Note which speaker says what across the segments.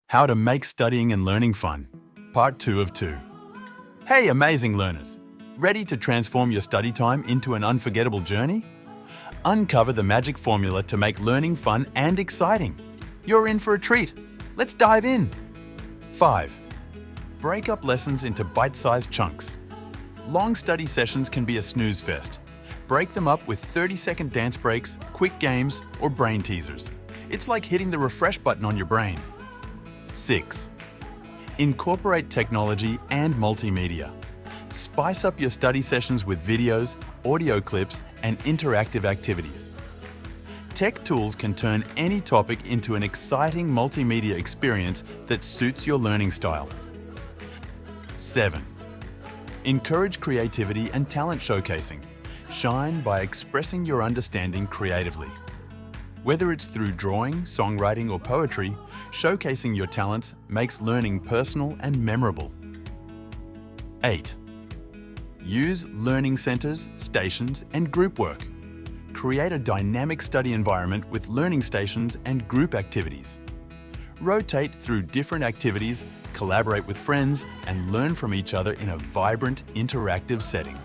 Speaker 1: How to make studying and learning fun, part 2 of 2. Hey amazing learners! Ready to transform your study time into an unforgettable journey? Uncover the magic formula to make learning fun and exciting. You're in for a treat. Let's dive in. 5. Break up lessons into bite-sized chunks. Long study sessions can be a snooze fest. Break them up with 30-second dance breaks, quick games, or brain teasers. It's like hitting the refresh button on your brain. 6. Incorporate technology and multimedia. Spice up your study sessions with videos, audio clips, and interactive activities. Tech tools can turn any topic into an exciting multimedia experience that suits your learning style. 7. Encourage creativity and talent showcasing. Shine by expressing your understanding creatively. Whether it's through drawing, songwriting, or poetry, showcasing your talents makes learning personal and memorable. 8. Use learning centers, stations, and group work. Create a dynamic study environment with learning stations and group activities. Rotate through different activities, collaborate with friends, and learn from each other in a vibrant, interactive setting.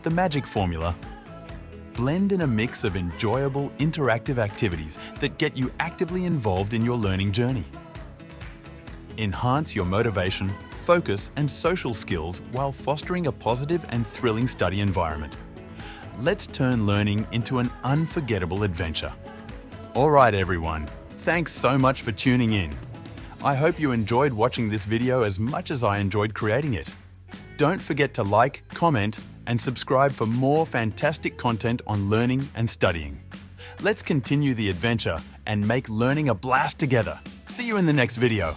Speaker 1: The magic formula: blend in a mix of enjoyable, interactive activities that get you actively involved in your learning journey. Enhance your motivation, focus, and social skills while fostering a positive and thrilling study environment. Let's turn learning into an unforgettable adventure. All right, everyone. Thanks so much for tuning in. I hope you enjoyed watching this video as much as I enjoyed creating it. Don't forget to like, comment, and subscribe for more fantastic content on learning and studying. Let's continue the adventure and make learning a blast together. See you in the next video.